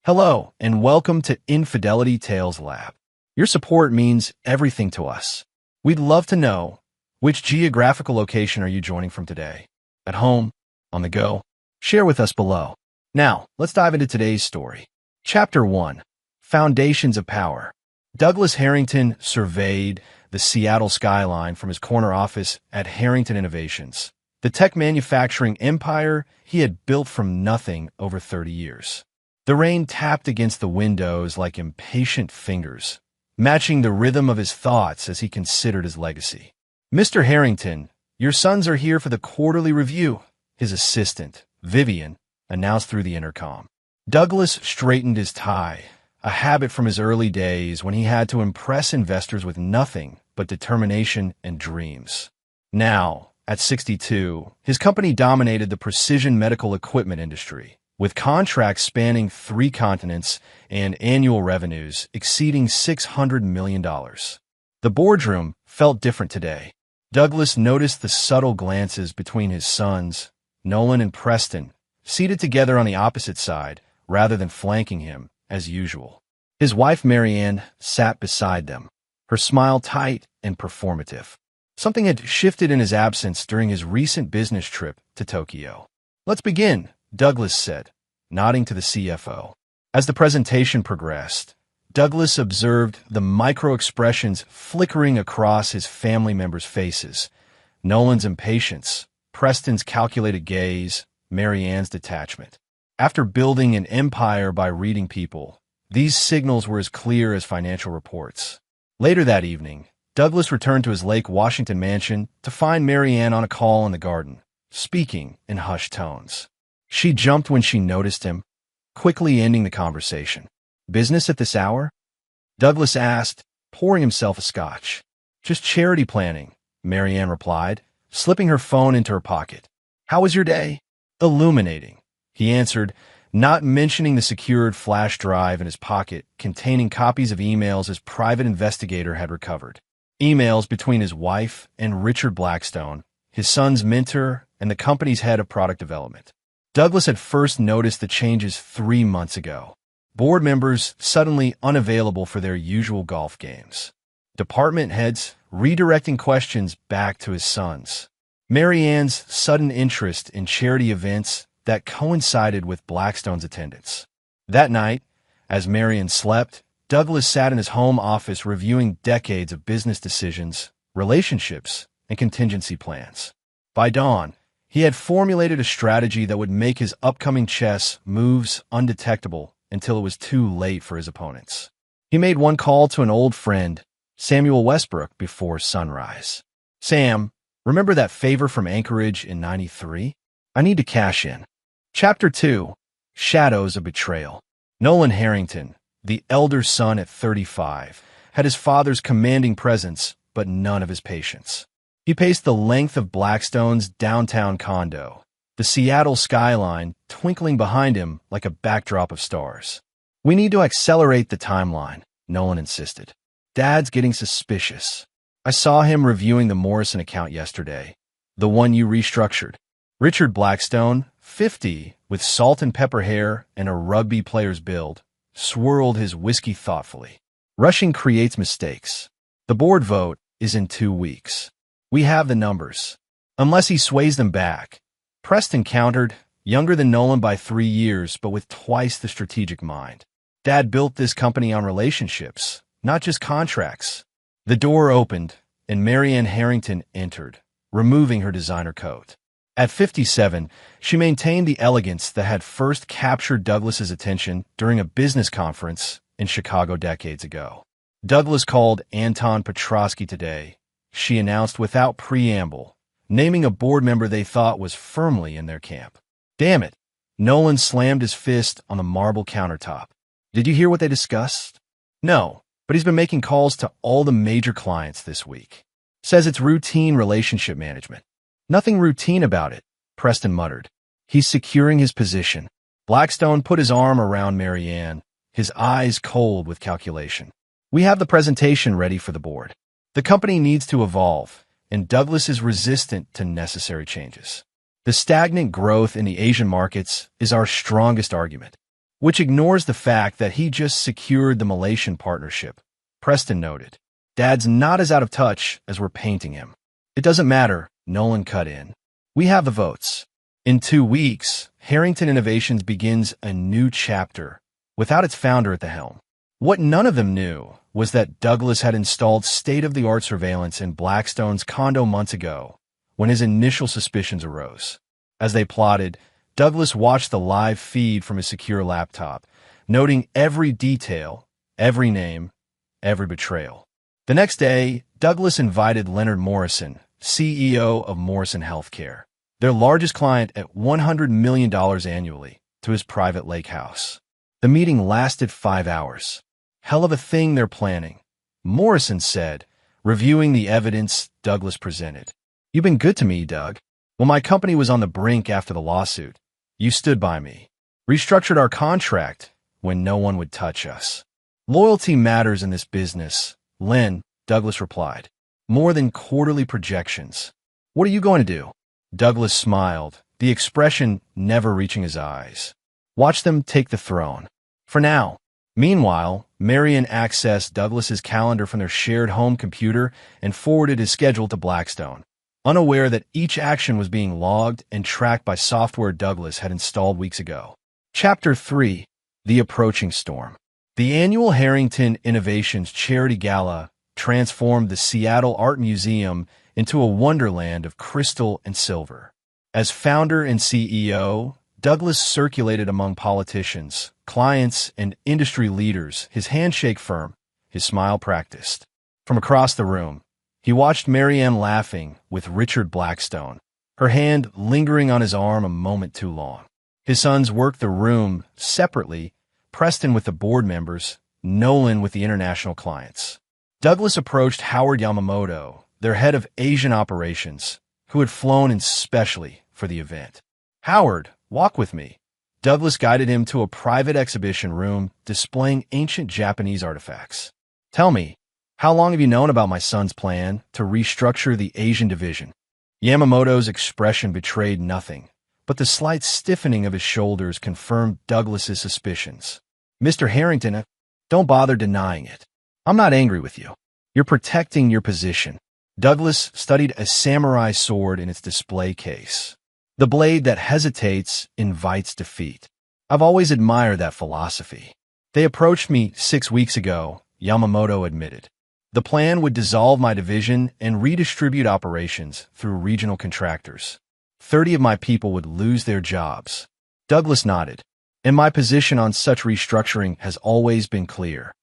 Hello, and welcome to Infidelity Tales Lab. Your support means everything to us. We'd love to know, which geographical location are you joining from today? At home? On the go? Share with us below. Now, let's dive into today's story. Chapter 1. Foundations of Power. Douglas Harrington surveyed the Seattle skyline from his corner office at Harrington Innovations, the tech manufacturing empire he had built from nothing over 30 years. The rain tapped against the windows like impatient fingers, matching the rhythm of his thoughts as he considered his legacy. "Mr. Harrington, your sons are here for the quarterly review," his assistant, Vivian, announced through the intercom. Douglas straightened his tie, a habit from his early days when he had to impress investors with nothing but determination and dreams. Now, at 62, his company dominated the precision medical equipment industry, with contracts spanning 3 continents and annual revenues exceeding $600 million. The boardroom felt different today. Douglas noticed the subtle glances between his sons, Nolan and Preston, seated together on the opposite side rather than flanking him, as usual. His wife Marianne sat beside them, her smile tight and performative. Something had shifted in his absence during his recent business trip to Tokyo. "Let's begin," Douglas said, nodding to the CFO. As the presentation progressed, Douglas observed the micro-expressions flickering across his family members' faces: Nolan's impatience, Preston's calculated gaze, Marianne's detachment. After building an empire by reading people, these signals were as clear as financial reports. Later that evening, Douglas returned to his Lake Washington mansion to find Marianne on a call in the garden, speaking in hushed tones. She jumped when she noticed him, quickly ending the conversation. "Business at this hour?" Douglas asked, pouring himself a scotch. "Just charity planning," Marianne replied, slipping her phone into her pocket. "How was your day?" "Illuminating," he answered, not mentioning the secured flash drive in his pocket containing copies of emails his private investigator had recovered. Emails between his wife and Richard Blackstone, his son's mentor and the company's head of product development. Douglas had first noticed the changes 3 months ago. Board members suddenly unavailable for their usual golf games. Department heads redirecting questions back to his sons. Marianne's sudden interest in charity events that coincided with Blackstone's attendance. That night, as Marianne slept, Douglas sat in his home office reviewing decades of business decisions, relationships, and contingency plans. By dawn, he had formulated a strategy that would make his upcoming chess moves undetectable until it was too late for his opponents. He made one call to an old friend, Samuel Westbrook, before sunrise. "Sam, remember that favor from Anchorage in '93? I need to cash in." Chapter 2. Shadows of Betrayal. Nolan Harrington, the elder son at 35, had his father's commanding presence, but none of his patience. He paced the length of Blackstone's downtown condo, the Seattle skyline twinkling behind him like a backdrop of stars. "We need to accelerate the timeline," Nolan insisted. "Dad's getting suspicious. I saw him reviewing the Morrison account yesterday, the one you restructured." Richard Blackstone, 50, with salt and pepper hair and a rugby player's build, swirled his whiskey thoughtfully. "Rushing creates mistakes. The board vote is in 2 weeks. We have the numbers. Unless he sways them back." Preston countered, younger than Nolan by 3 years, but with twice the strategic mind. "Dad built this company on relationships, not just contracts." The door opened, and Marianne Harrington entered, removing her designer coat. At 57, she maintained the elegance that had first captured Douglas's attention during a business conference in Chicago decades ago. "Douglas called Anton Petrosky today," she announced without preamble, naming a board member they thought was firmly in their camp. "Damn it." Nolan slammed his fist on the marble countertop. "Did you hear what they discussed?" "No, but he's been making calls to all the major clients this week. Says it's routine relationship management." "Nothing routine about it," Preston muttered. "He's securing his position." Blackstone put his arm around Marianne, his eyes cold with calculation. "We have the presentation ready for the board. The company needs to evolve, and Douglas is resistant to necessary changes. The stagnant growth in the Asian markets is our strongest argument. which ignores the fact that he just secured the Malaysian partnership. Preston noted. Dad's not as out of touch as we're painting him. It doesn't matter, Nolan cut in. We have the votes. In 2 weeks, Harrington Innovations begins a new chapter, without its founder at the helm. What none of them knew was that Douglas had installed state-of-the-art surveillance in Blackstone's condo months ago, when his initial suspicions arose. As they plotted, Douglas watched the live feed from his secure laptop, noting every detail, every name, every betrayal. The next day, Douglas invited Leonard Morrison, CEO of Morrison Healthcare, their largest client at $100 million annually, to his private lake house. The meeting lasted 5 hours. Hell of a thing they're planning, Morrison said, reviewing the evidence Douglas presented. You've been good to me, Doug. When my company was on the brink after the lawsuit, you stood by me. Restructured our contract when no one would touch us. Loyalty matters in this business, Len, Douglas replied. More than quarterly projections. What are you going to do? Douglas smiled, the expression never reaching his eyes. Watch them take the throne. For now. Meanwhile, Marion accessed Douglas's calendar from their shared home computer and forwarded his schedule to Blackstone, unaware that each action was being logged and tracked by software Douglas had installed weeks ago. Chapter 3. The Approaching Storm. The annual Harrington Innovations Charity Gala transformed the Seattle Art Museum into a wonderland of crystal and silver. As founder and CEO, Douglas circulated among politicians, clients, and industry leaders, his handshake firm, his smile practiced. From across the room, he watched Marianne laughing with Richard Blackstone, her hand lingering on his arm a moment too long. His sons worked the room separately, Preston with the board members, Nolan with the international clients. Douglas approached Howard Yamamoto, their head of Asian operations, who had flown in specially for the event. Howard, walk with me. Douglas guided him to a private exhibition room displaying ancient Japanese artifacts. Tell me, how long have you known about my son's plan to restructure the Asian division? Yamamoto's expression betrayed nothing, but the slight stiffening of his shoulders confirmed Douglas's suspicions. Mr. Harrington, don't bother denying it. I'm not angry with you. You're protecting your position. Douglas studied a samurai sword in its display case. The blade that hesitates invites defeat. I've always admired that philosophy. They approached me 6 weeks ago, Yamamoto admitted. The plan would dissolve my division and redistribute operations through regional contractors. 30 of my people would lose their jobs. Douglas nodded. And my position on such restructuring has always been clear.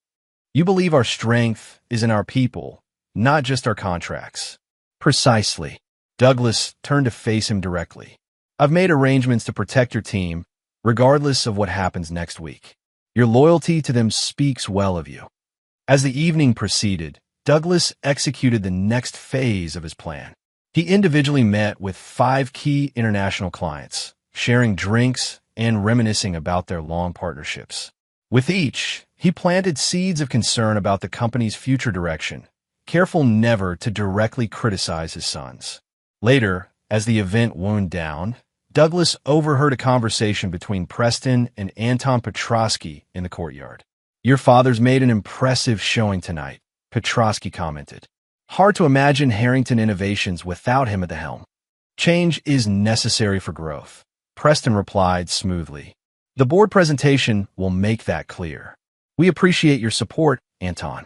You believe our strength is in our people, not just our contracts. Precisely. Douglas turned to face him directly. I've made arrangements to protect your team, regardless of what happens next week. Your loyalty to them speaks well of you. As the evening proceeded, Douglas executed the next phase of his plan. He individually met with 5 key international clients, sharing drinks and reminiscing about their long partnerships. With each, he planted seeds of concern about the company's future direction, careful never to directly criticize his sons. Later, as the event wound down, Douglas overheard a conversation between Preston and Anton Petrosky in the courtyard. Your father's made an impressive showing tonight, Petrosky commented. Hard to imagine Harrington Innovations without him at the helm. Change is necessary for growth, Preston replied smoothly. The board presentation will make that clear. We appreciate your support, Anton.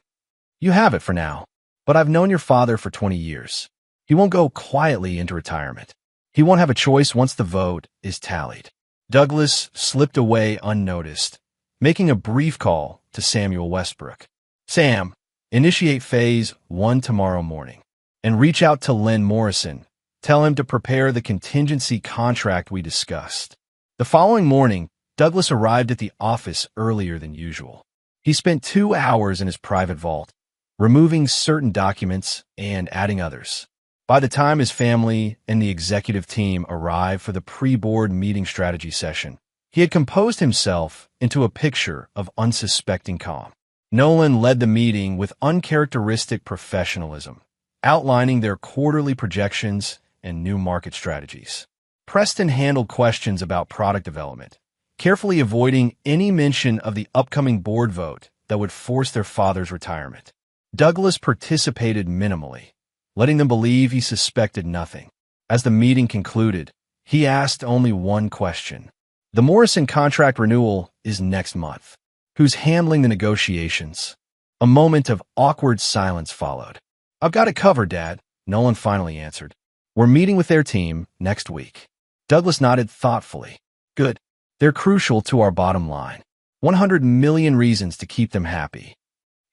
You have it for now, but I've known your father for 20 years. He won't go quietly into retirement. He won't have a choice once the vote is tallied. Douglas slipped away unnoticed, making a brief call to Samuel Westbrook. Sam, initiate phase 1 tomorrow morning, and reach out to Len Morrison. Tell him to prepare the contingency contract we discussed. The following morning, Douglas arrived at the office earlier than usual. He spent 2 hours in his private vault, removing certain documents and adding others. By the time his family and the executive team arrived for the pre-board meeting strategy session, he had composed himself into a picture of unsuspecting calm. Nolan led the meeting with uncharacteristic professionalism, outlining their quarterly projections and new market strategies. Preston handled questions about product development, carefully avoiding any mention of the upcoming board vote that would force their father's retirement. Douglas participated minimally, letting them believe he suspected nothing. As the meeting concluded, he asked only one question. The Morrison contract renewal is next month. Who's handling the negotiations? A moment of awkward silence followed. I've got it covered, Dad, Nolan finally answered. We're meeting with their team next week. Douglas nodded thoughtfully. Good. They're crucial to our bottom line. 100 million reasons to keep them happy.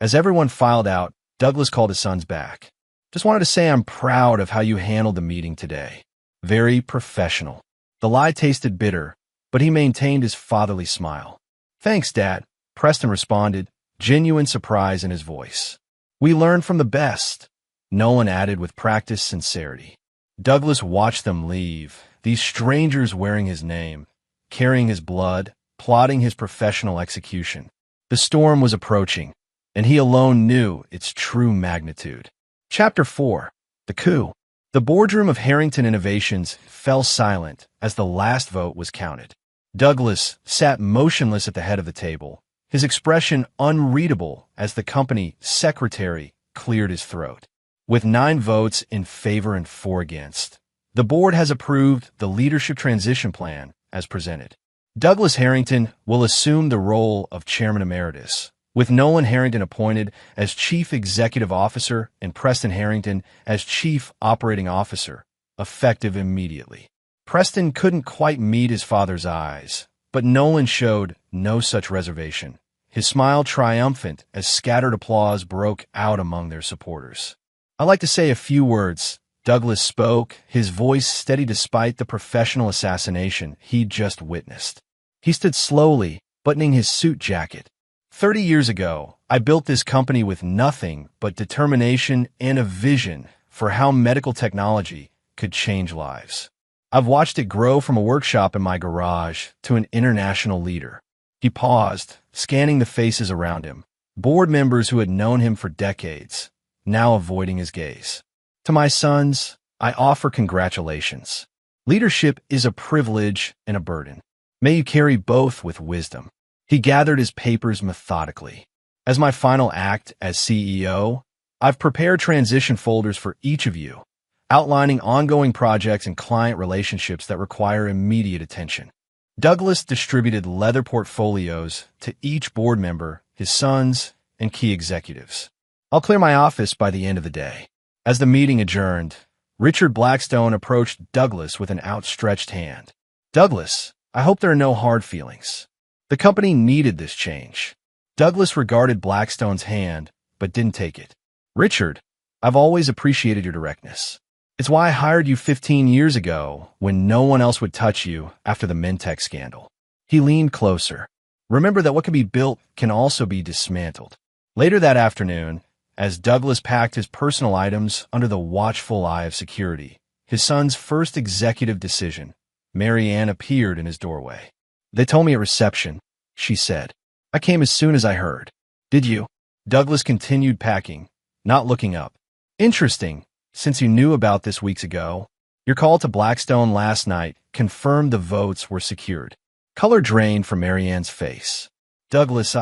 As everyone filed out, Douglas called his sons back. Just wanted to say I'm proud of how you handled the meeting today. Very professional. The lie tasted bitter, but he maintained his fatherly smile. Thanks, Dad, Preston responded, genuine surprise in his voice. We learn from the best, Nolan added with practiced sincerity. Douglas watched them leave, these strangers wearing his name, carrying his blood, plotting his professional execution. The storm was approaching, and he alone knew its true magnitude. Chapter 4. The Coup. The boardroom of Harrington Innovations fell silent as the last vote was counted. Douglas sat motionless at the head of the table, his expression unreadable as the company secretary cleared his throat. With 9 votes in favor and 4 against, the board has approved the leadership transition plan as presented. Douglas Harrington will assume the role of Chairman Emeritus, with Nolan Harrington appointed as Chief Executive Officer and Preston Harrington as Chief Operating Officer, effective immediately. Preston couldn't quite meet his father's eyes, but Nolan showed no such reservation, his smile triumphant as scattered applause broke out among their supporters. I'd like to say a few words, Douglas spoke, his voice steady despite the professional assassination he'd just witnessed. He stood slowly, buttoning his suit jacket. 30 years ago, I built this company with nothing but determination and a vision for how medical technology could change lives. I've watched it grow from a workshop in my garage to an international leader. He paused, scanning the faces around him, board members who had known him for decades, now avoiding his gaze. To my sons, I offer congratulations. Leadership is a privilege and a burden. May you carry both with wisdom. He gathered his papers methodically. As my final act as CEO, I've prepared transition folders for each of you, outlining ongoing projects and client relationships that require immediate attention. Douglas distributed leather portfolios to each board member, his sons, and key executives. I'll clear my office by the end of the day. As the meeting adjourned, Richard Blackstone approached Douglas with an outstretched hand. Douglas, I hope there are no hard feelings. The company needed this change. Douglas regarded Blackstone's hand, but didn't take it. Richard, I've always appreciated your directness. It's why I hired you 15 years ago when no one else would touch you after the Mentec scandal. He leaned closer. Remember that what can be built can also be dismantled. Later that afternoon, as Douglas packed his personal items under the watchful eye of security, his son's first executive decision, Mary Ann appeared in his doorway. They told me at reception, she said. I came as soon as I heard. Did you? Douglas continued packing, not looking up. Interesting, since you knew about this weeks ago. Your call to Blackstone last night confirmed the votes were secured. Color drained from Mary Ann's face. Douglas,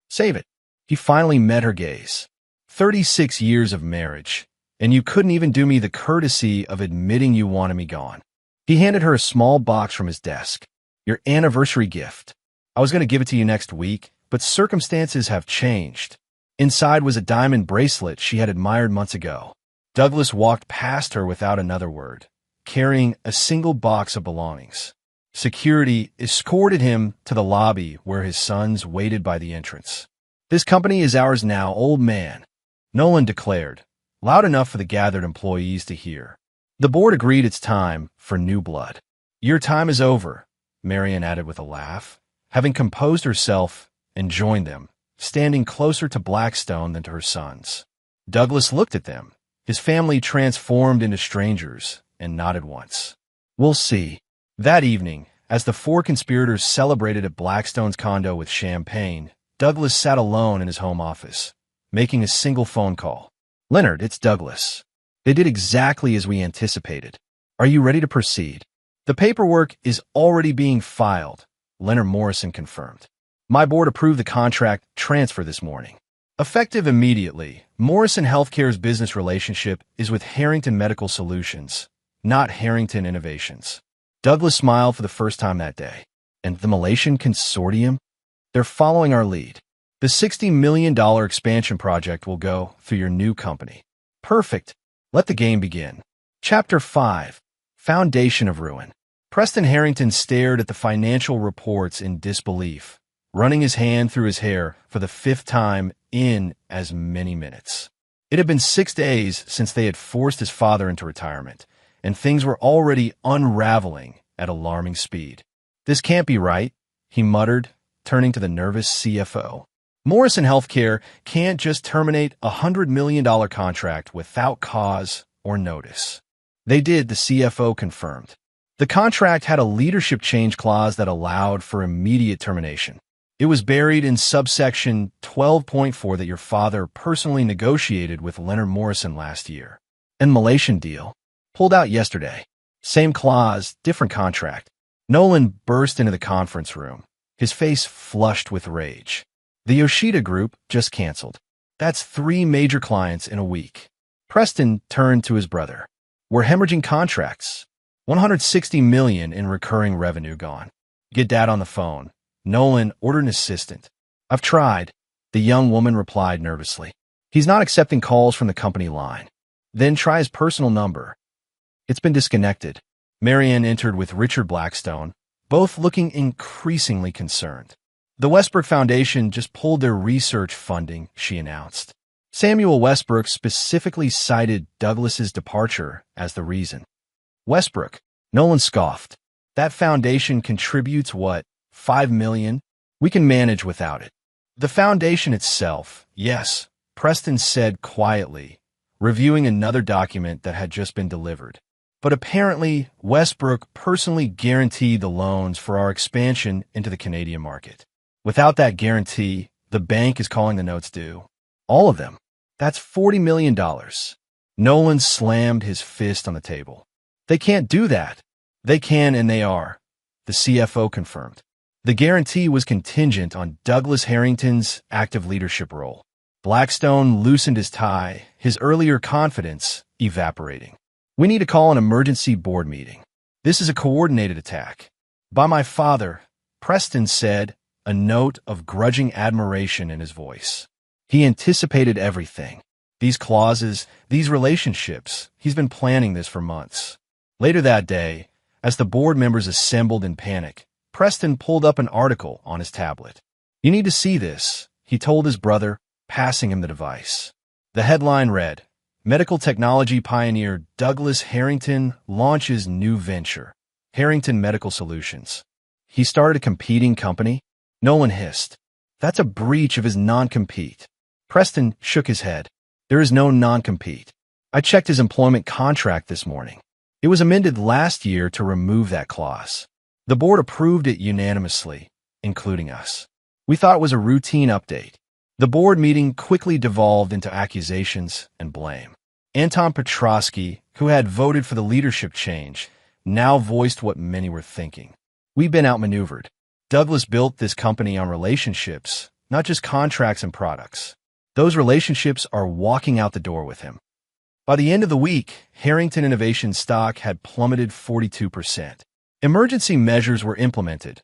save it. He finally met her gaze. 36 years of marriage, and you couldn't even do me the courtesy of admitting you wanted me gone. He handed her a small box from his desk. Your anniversary gift. I was going to give it to you next week, but circumstances have changed. Inside was a diamond bracelet she had admired months ago. Douglas walked past her without another word, carrying a single box of belongings. Security escorted him to the lobby where his sons waited by the entrance. This company is ours now, old man, Nolan declared, loud enough for the gathered employees to hear. The board agreed it's time for new blood. Your time is over, Marian added with a laugh, having composed herself and joined them, standing closer to Blackstone than to her sons. Douglas looked at them, his family transformed into strangers, and nodded once. We'll see. That evening, as the 4 conspirators celebrated at Blackstone's condo with champagne, Douglas sat alone in his home office, making a single phone call. Leonard, it's Douglas. They did exactly as we anticipated. Are you ready to proceed? The paperwork is already being filed, Leonard Morrison confirmed. My board approved the contract transfer this morning. Effective immediately, Morrison Healthcare's business relationship is with Harrington Medical Solutions, not Harrington Innovations. Douglas smiled for the first time that day. And the Malaysian Consortium? They're following our lead. The $60 million expansion project will go through your new company. Perfect. Let the game begin. Chapter 5. Foundation of Ruin. Preston Harrington stared at the financial reports in disbelief, running his hand through his hair for the fifth time in as many minutes. It had been 6 days since they had forced his father into retirement, and things were already unraveling at alarming speed. This can't be right, he muttered, turning to the nervous CFO. Morrison Healthcare can't just terminate a $100 million contract without cause or notice. They did, the CFO confirmed. The contract had a leadership change clause that allowed for immediate termination. It was buried in subsection 12.4 that your father personally negotiated with Leonard Morrison last year. And Malaysian deal? Pulled out yesterday. Same clause, different contract. Nolan burst into the conference room, his face flushed with rage. The Yoshida Group just canceled. That's 3 major clients in a week. Preston turned to his brother. We're hemorrhaging contracts. $160 million in recurring revenue gone. Get Dad on the phone. Nolan ordered an assistant. I've tried, the young woman replied nervously. He's not accepting calls from the company line. Then try his personal number. It's been disconnected. Marianne entered with Richard Blackstone, both looking increasingly concerned. The Westbrook Foundation just pulled their research funding, she announced. Samuel Westbrook specifically cited Douglas's departure as the reason. Westbrook, Nolan scoffed. That foundation contributes what, $5 million? We can manage without it. The foundation itself, yes, Preston said quietly, reviewing another document that had just been delivered. But apparently, Westbrook personally guaranteed the loans for our expansion into the Canadian market. Without that guarantee, the bank is calling the notes due. All of them. That's $40 million. Nolan slammed his fist on the table. They can't do that. They can and they are, the CFO confirmed. The guarantee was contingent on Douglas Harrington's active leadership role. Blackstone loosened his tie, his earlier confidence evaporating. We need to call an emergency board meeting. This is a coordinated attack. By my father, Preston said, a note of grudging admiration in his voice. He anticipated everything. These clauses, these relationships, he's been planning this for months. Later that day, as the board members assembled in panic, Preston pulled up an article on his tablet. You need to see this, he told his brother, passing him the device. The headline read, Medical technology pioneer Douglas Harrington launches new venture, Harrington Medical Solutions. He started a competing company? Nolan hissed. That's a breach of his non-compete. Preston shook his head. There is no non-compete. I checked his employment contract this morning. It was amended last year to remove that clause. The board approved it unanimously, including us. We thought it was a routine update. The board meeting quickly devolved into accusations and blame. Anton Petrosky, who had voted for the leadership change, now voiced what many were thinking. We've been outmaneuvered. Douglas built this company on relationships, not just contracts and products. Those relationships are walking out the door with him. By the end of the week, Harrington Innovation stock had plummeted 42%. Emergency measures were implemented.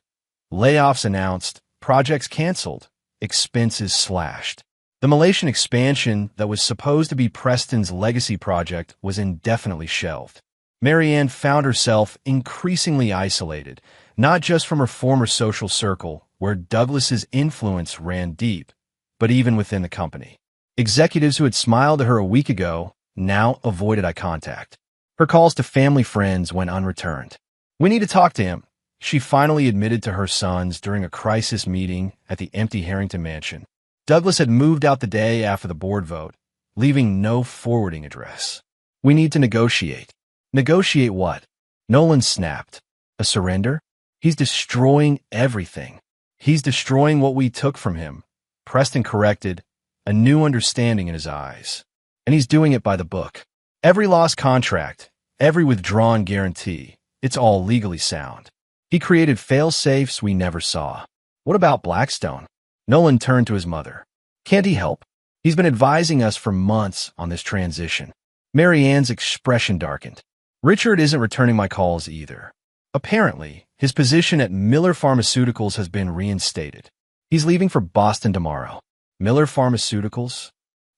Layoffs announced, projects canceled, expenses slashed. The Malaysian expansion that was supposed to be Preston's legacy project was indefinitely shelved. Marianne found herself increasingly isolated, not just from her former social circle, where Douglas's influence ran deep, but even within the company. Executives who had smiled at her a week ago now avoided eye contact. Her calls to family friends went unreturned. We need to talk to him, she finally admitted to her sons during a crisis meeting at the empty Harrington mansion. Douglas had moved out the day after the board vote, leaving no forwarding address. We need to negotiate. Negotiate what? Nolan snapped. A surrender? He's destroying everything. He's destroying what we took from him. Preston corrected, a new understanding in his eyes. And he's doing it by the book. Every lost contract, every withdrawn guarantee, it's all legally sound. He created fail-safes we never saw. What about Blackstone? Nolan turned to his mother. Can't he help? He's been advising us for months on this transition. Mary Ann's expression darkened. Richard isn't returning my calls either. Apparently, his position at Miller Pharmaceuticals has been reinstated. He's leaving for Boston tomorrow. Miller Pharmaceuticals?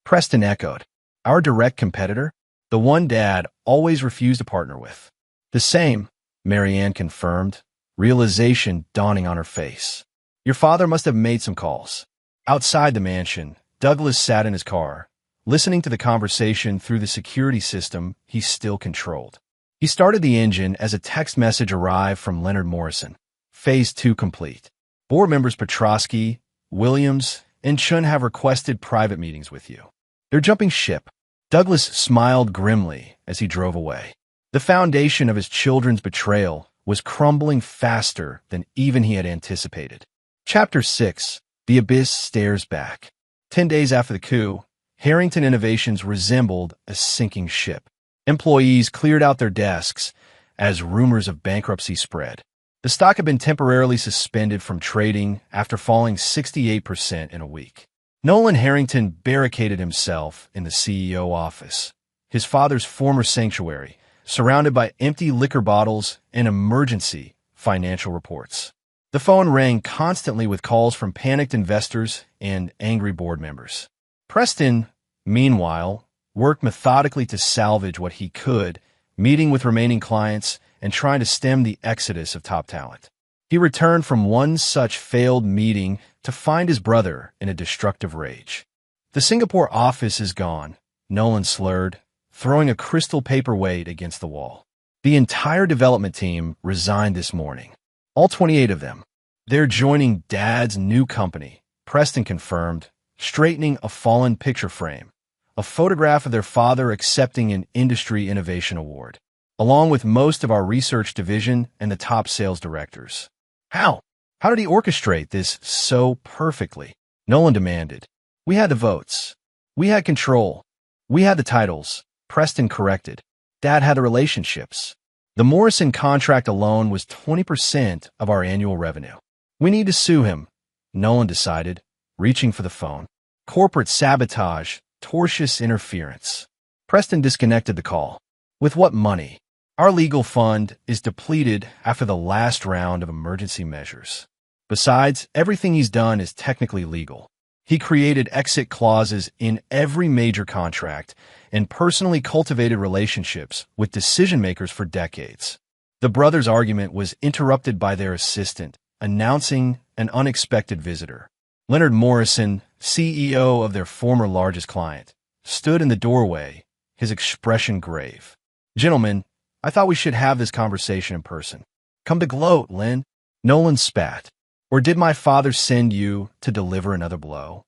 Preston echoed. Our direct competitor? The one Dad always refused to partner with. The same, Mary Ann confirmed, realization dawning on her face. Your father must have made some calls. Outside the mansion, Douglas sat in his car, listening to the conversation through the security system he still controlled. He started the engine as a text message arrived from Leonard Morrison. Phase 2 complete. Board members Petrosky, Williams, and Chun have requested private meetings with you. They're jumping ship. Douglas smiled grimly as he drove away. The foundation of his children's betrayal was crumbling faster than even he had anticipated. Chapter 6. The Abyss Stares Back. 10 days after the coup, Harrington Innovations resembled a sinking ship. Employees cleared out their desks as rumors of bankruptcy spread. The stock had been temporarily suspended from trading after falling 68% in a week. Nolan Harrington barricaded himself in the CEO office, his father's former sanctuary, surrounded by empty liquor bottles and emergency financial reports. The phone rang constantly with calls from panicked investors and angry board members. Preston, meanwhile, worked methodically to salvage what he could, meeting with remaining clients and trying to stem the exodus of top talent. He returned from one such failed meeting to find his brother in a destructive rage. The Singapore office is gone, Nolan slurred, throwing a crystal paperweight against the wall. The entire development team resigned this morning. All 28 of them. They're joining Dad's new company, Preston confirmed, straightening a fallen picture frame, a photograph of their father accepting an Industry Innovation Award, along with most of our research division and the top sales directors. How? How did he orchestrate this so perfectly? Nolan demanded. We had the votes. We had control. We had the titles. Preston corrected. Dad had the relationships. The Morrison contract alone was 20% of our annual revenue. We need to sue him, Nolan decided, reaching for the phone. Corporate sabotage, tortious interference. Preston disconnected the call. With what money? Our legal fund is depleted after the last round of emergency measures. Besides, everything he's done is technically legal. He created exit clauses in every major contract and personally cultivated relationships with decision-makers for decades. The brothers' argument was interrupted by their assistant, announcing an unexpected visitor. Leonard Morrison, CEO of their former largest client, stood in the doorway, his expression grave. Gentlemen, I thought we should have this conversation in person. Come to gloat, Len. Nolan spat. Or did my father send you to deliver another blow?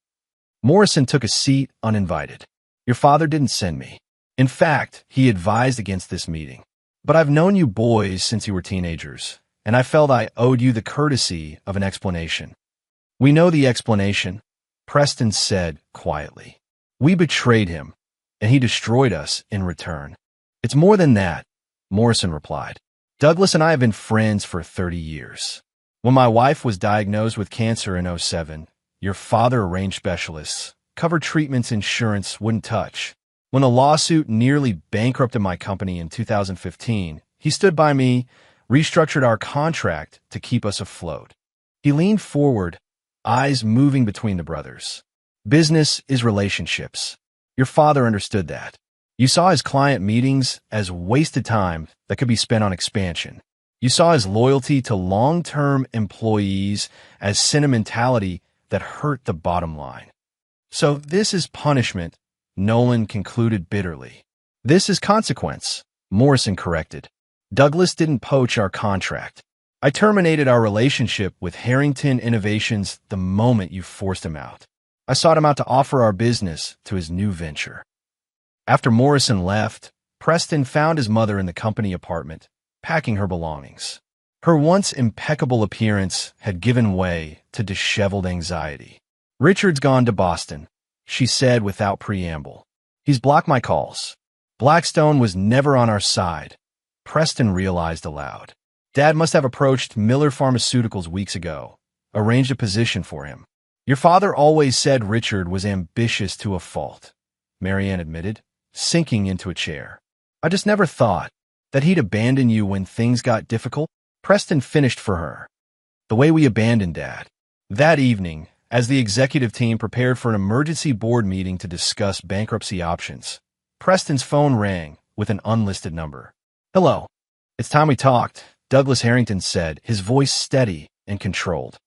Morrison took a seat uninvited. Your father didn't send me. In fact, he advised against this meeting. But I've known you boys since you were teenagers, and I felt I owed you the courtesy of an explanation. We know the explanation, Preston said quietly. We betrayed him, and he destroyed us in return. It's more than that, Morrison replied. Douglas and I have been friends for 30 years. When my wife was diagnosed with cancer in '07, your father arranged specialists, covered treatments insurance wouldn't touch. When a lawsuit nearly bankrupted my company in 2015, he stood by me, restructured our contract to keep us afloat. He leaned forward, eyes moving between the brothers. Business is relationships. Your father understood that. You saw his client meetings as wasted time that could be spent on expansion. You saw his loyalty to long-term employees as sentimentality that hurt the bottom line. So this is punishment, Nolan concluded bitterly. This is consequence, Morrison corrected. Douglas didn't poach our contract. I terminated our relationship with Harrington Innovations the moment you forced him out. I sought him out to offer our business to his new venture. After Morrison left, Preston found his mother in the company apartment, packing her belongings. Her once impeccable appearance had given way to disheveled anxiety. Richard's gone to Boston, she said without preamble. He's blocked my calls. Blackstone was never on our side, Preston realized aloud. Dad must have approached Miller Pharmaceuticals weeks ago, arranged a position for him. Your father always said Richard was ambitious to a fault, Marianne admitted, sinking into a chair. I just never thought that he'd abandon you when things got difficult. Preston finished for her. The way we abandoned Dad. That evening, as the executive team prepared for an emergency board meeting to discuss bankruptcy options, Preston's phone rang with an unlisted number. Hello. It's time we talked, Douglas Harrington said, his voice steady and controlled.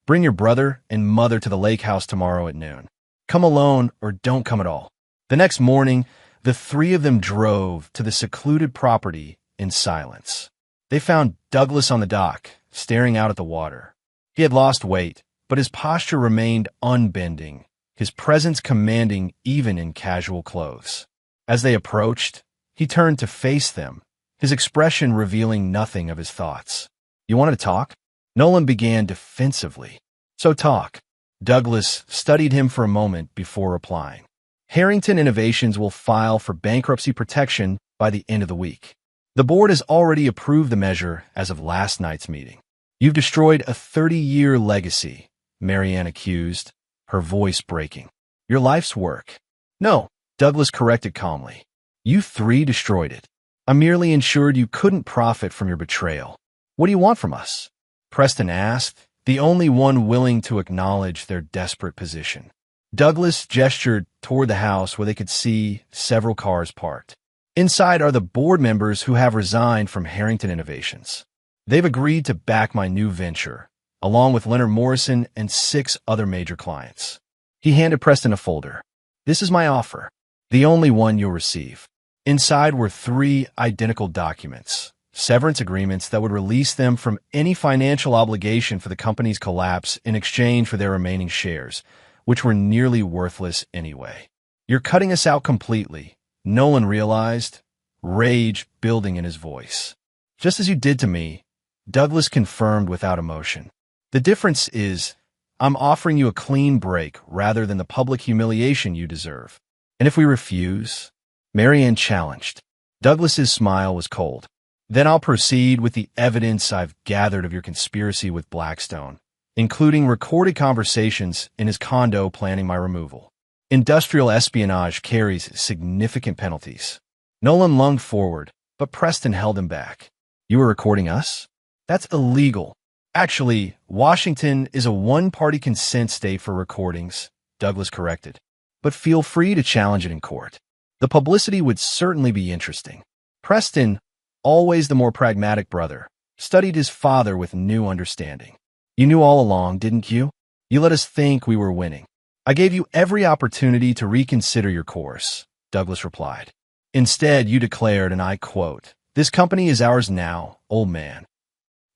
Bring your brother and mother to the lake house tomorrow at noon. Come alone or don't come at all. The next morning, the three of them drove to the secluded property in silence. They found Douglas on the dock, staring out at the water. He had lost weight, but his posture remained unbending, his presence commanding even in casual clothes. As they approached, he turned to face them, his expression revealing nothing of his thoughts. You wanted to talk? Nolan began defensively. So talk. Douglas studied him for a moment before replying. Harrington Innovations will file for bankruptcy protection by the end of the week. The board has already approved the measure as of last night's meeting. You've destroyed a 30-year legacy, Marianne accused, her voice breaking. Your life's work. No, Douglas corrected calmly. You three destroyed it. I merely ensured you couldn't profit from your betrayal. What do you want from us? Preston asked, the only one willing to acknowledge their desperate position. Douglas gestured toward the house where they could see several cars parked. Inside are the board members who have resigned from Harrington Innovations. They've agreed to back my new venture, along with Leonard Morrison and 6 other major clients. He handed Preston a folder. This is my offer, the only one you'll receive. Inside were 3 identical documents, severance agreements that would release them from any financial obligation for the company's collapse in exchange for their remaining shares, which were nearly worthless anyway. You're cutting us out completely, Nolan realized, rage building in his voice. Just as you did to me, Douglas confirmed without emotion. The difference is, I'm offering you a clean break rather than the public humiliation you deserve. And if we refuse? Marianne challenged. Douglas's smile was cold. Then I'll proceed with the evidence I've gathered of your conspiracy with Blackstone, including recorded conversations in his condo planning my removal. Industrial espionage carries significant penalties. Nolan lunged forward, but Preston held him back. You were recording us? That's illegal. Actually, Washington is a one-party consent state for recordings, Douglas corrected. But feel free to challenge it in court. The publicity would certainly be interesting. Preston, always the more pragmatic brother, studied his father with new understanding. You knew all along, didn't you? You let us think we were winning. I gave you every opportunity to reconsider your course, Douglas replied. Instead, you declared, and I quote, "This company is ours now, old man."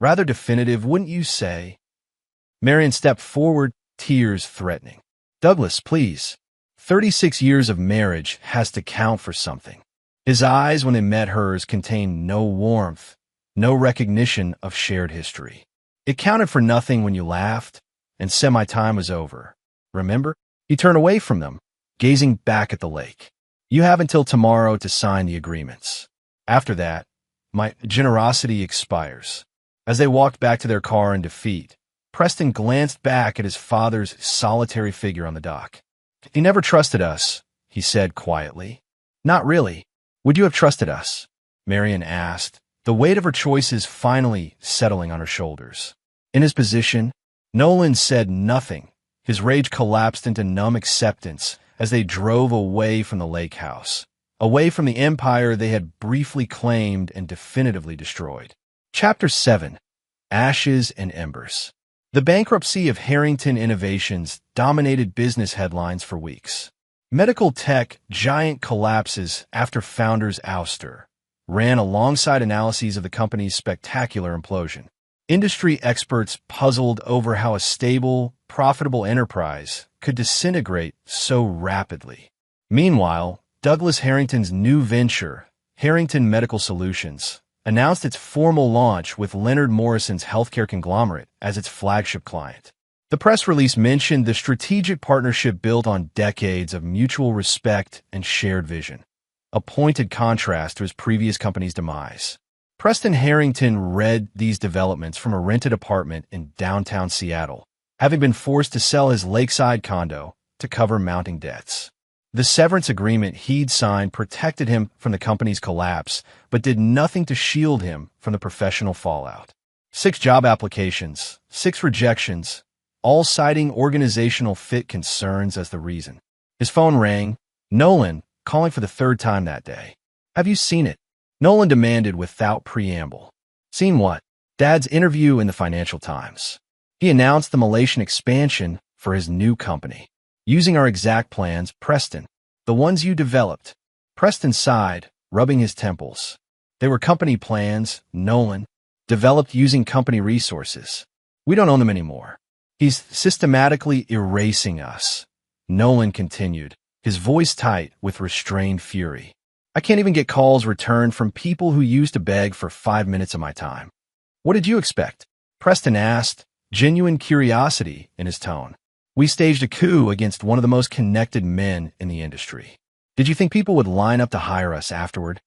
Rather definitive, wouldn't you say? Marion stepped forward, tears threatening. Douglas, please. 36 years of marriage has to count for something. His eyes, when they met hers, contained no warmth, no recognition of shared history. It counted for nothing when you laughed and said my time was over. Remember? He turned away from them, gazing back at the lake. You have until tomorrow to sign the agreements. After that, my generosity expires. As they walked back to their car in defeat, Preston glanced back at his father's solitary figure on the dock. He never trusted us, he said quietly. Not really. Would you have trusted us? Marion asked, the weight of her choices finally settling on her shoulders. In his position, Nolan said nothing. His rage collapsed into numb acceptance as they drove away from the lake house, away from the empire they had briefly claimed and definitively destroyed. Chapter 7. Ashes and Embers. The bankruptcy of Harrington Innovations dominated business headlines for weeks. Medical tech giant collapses after founder's ouster ran alongside analyses of the company's spectacular implosion. Industry experts puzzled over how a stable, profitable enterprise could disintegrate so rapidly. Meanwhile, Douglas Harrington's new venture, Harrington Medical Solutions, announced its formal launch with Leonard Morrison's healthcare conglomerate as its flagship client. The press release mentioned the strategic partnership built on decades of mutual respect and shared vision, a pointed contrast to his previous company's demise. Preston Harrington read these developments from a rented apartment in downtown Seattle, having been forced to sell his lakeside condo to cover mounting debts. The severance agreement he'd signed protected him from the company's collapse, but did nothing to shield him from the professional fallout. 6 job applications, 6 rejections, all citing organizational fit concerns as the reason. His phone rang. Nolan, calling for the 3rd time that day. "Have you seen it?" Nolan demanded without preamble. "Seen what?" "Dad's interview in the Financial Times. He announced the Malaysian expansion for his new company. Using our exact plans, Preston. The ones you developed." Preston sighed, rubbing his temples. "They were company plans, Nolan. Developed using company resources. We don't own them anymore. He's systematically erasing us." Nolan continued, his voice tight with restrained fury. "I can't even get calls returned from people who used to beg for 5 minutes of my time." "What did you expect?" Preston asked, genuine curiosity in his tone. "We staged a coup against one of the most connected men in the industry. Did you think people would line up to hire us afterward?"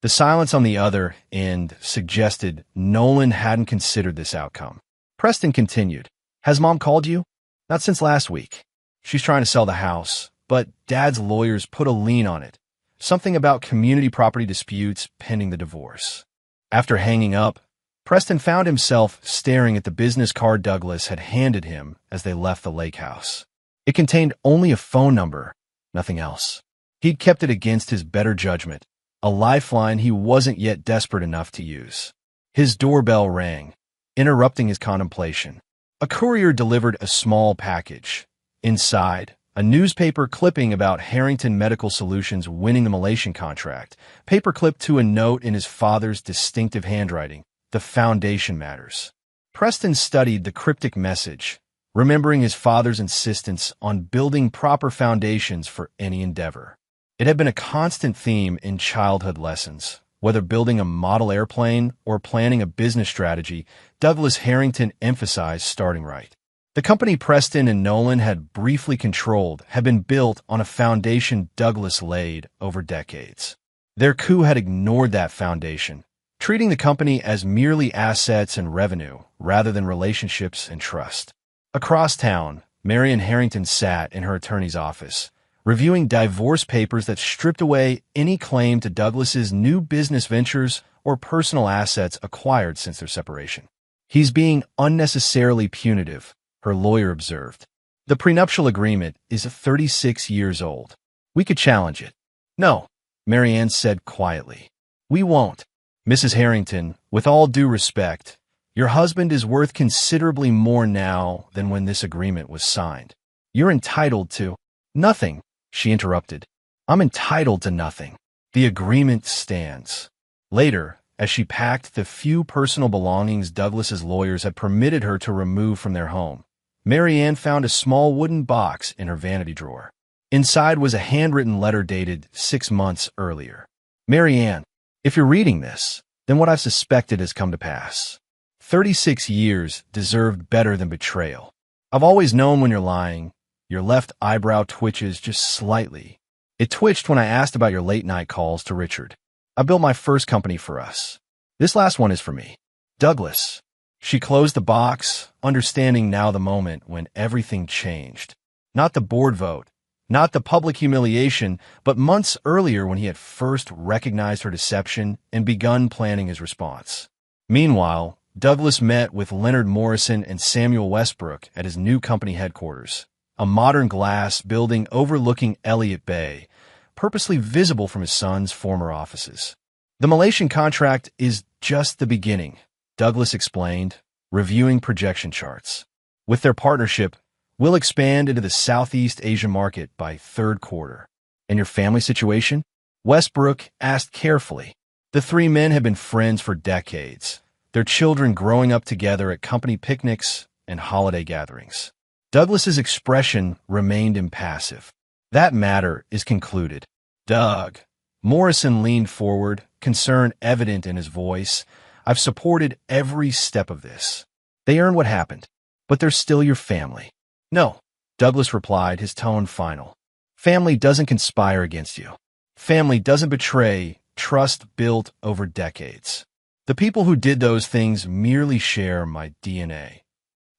The silence on the other end suggested Nolan hadn't considered this outcome. Preston continued, "Has Mom called you?" "Not since last week. She's trying to sell the house, but Dad's lawyers put a lien on it. Something about community property disputes pending the divorce." After hanging up, Preston found himself staring at the business card Douglas had handed him as they left the lake house. It contained only a phone number, nothing else. He'd kept it against his better judgment, a lifeline he wasn't yet desperate enough to use. His doorbell rang, interrupting his contemplation. A courier delivered a small package. Inside, a newspaper clipping about Harrington Medical Solutions winning the Malaysian contract, paperclipped to a note in his father's distinctive handwriting. "The foundation matters." Preston studied the cryptic message, remembering his father's insistence on building proper foundations for any endeavor. It had been a constant theme in childhood lessons. Whether building a model airplane or planning a business strategy, Douglas Harrington emphasized starting right. The company Preston and Nolan had briefly controlled had been built on a foundation Douglas laid over decades. Their coup had ignored that foundation, treating the company as merely assets and revenue rather than relationships and trust. Across town, Marion Harrington sat in her attorney's office, reviewing divorce papers that stripped away any claim to Douglas's new business ventures or personal assets acquired since their separation. "He's being unnecessarily punitive," her lawyer observed. "The prenuptial agreement is 36 years old. We could challenge it." "No," Marianne said quietly. "We won't. Mrs. Harrington, with all due respect, your husband is worth considerably more now than when this agreement was signed. You're entitled to—" "Nothing," she interrupted. "I'm entitled to nothing. The agreement stands." Later, as she packed the few personal belongings Douglas's lawyers had permitted her to remove from their home, Marianne found a small wooden box in her vanity drawer. Inside was a handwritten letter dated 6 months earlier. "Marianne, if you're reading this, then what I've suspected has come to pass. 36 years deserved better than betrayal. I've always known when you're lying." Your left eyebrow twitches just slightly. "It twitched when I asked about your late-night calls to Richard. I built my first company for us. This last one is for me. Douglas." She closed the box, understanding now the moment when everything changed. Not the board vote, not the public humiliation, but months earlier when he had first recognized her deception and begun planning his response. Meanwhile, Douglas met with Leonard Morrison and Samuel Westbrook at his new company headquarters, a modern glass building overlooking Elliott Bay, purposely visible from his son's former offices. "The Malaysian contract is just the beginning," Douglas explained, reviewing projection charts. "With their partnership, we'll expand into the Southeast Asia market by 3rd quarter. "And your family situation?" Westbrook asked carefully. The 3 men had been friends for decades, their children growing up together at company picnics and holiday gatherings. Douglas's expression remained impassive. "That matter is concluded." "Doug." Morrison leaned forward, concern evident in his voice. "I've supported every step of this. They earned what happened, but they're still your family." "No," Douglas replied, his tone final. "Family doesn't conspire against you. Family doesn't betray trust built over decades." The people who did those things merely share my DNA.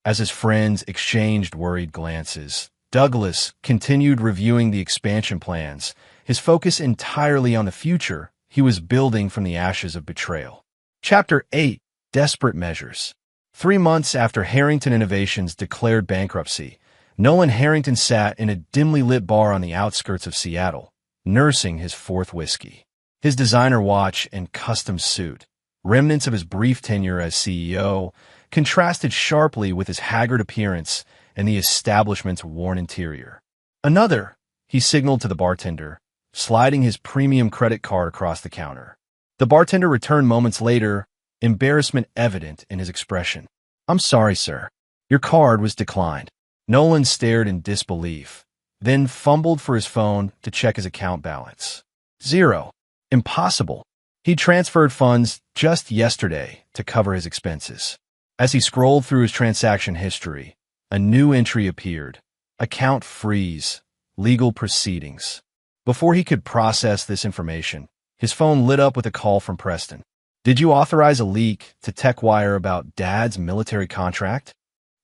As his friends exchanged worried glances, Douglas continued reviewing the expansion plans, his focus entirely on the future he was building from the ashes of betrayal. Chapter 8: Desperate Measures. 3 months after Harrington Innovations declared bankruptcy, Nolan Harrington sat in a dimly lit bar on the outskirts of Seattle, nursing his fourth whiskey. His designer watch and custom suit, remnants of his brief tenure as CEO, contrasted sharply with his haggard appearance and the establishment's worn interior. "Another," he signaled to the bartender, sliding his premium credit card across the counter. The bartender returned moments later, embarrassment evident in his expression. "I'm sorry, sir. Your card was declined." Nolan stared in disbelief, then fumbled for his phone to check his account balance. Zero. Impossible. He transferred funds just yesterday to cover his expenses. As he scrolled through his transaction history, a new entry appeared. Account freeze. Legal proceedings. Before he could process this information, his phone lit up with a call from Preston. "Did you authorize a leak to TechWire about Dad's military contract?"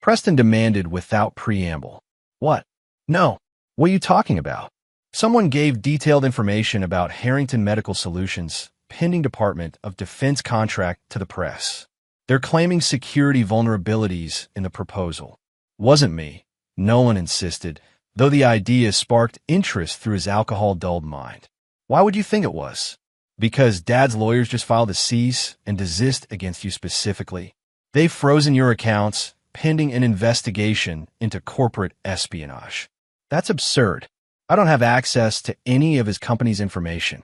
Preston demanded without preamble. "What? No. What are you talking about?" Someone gave detailed information about Harrington Medical Solutions' pending Department of Defense contract to the press. "They're claiming security vulnerabilities in the proposal." "Wasn't me," Nolan insisted, though the idea sparked interest through his alcohol-dulled mind. "Why would you think it was?" "Because Dad's lawyers just filed a cease and desist against you specifically. They've frozen your accounts, pending an investigation into corporate espionage." "That's absurd. I don't have access to any of his company's information."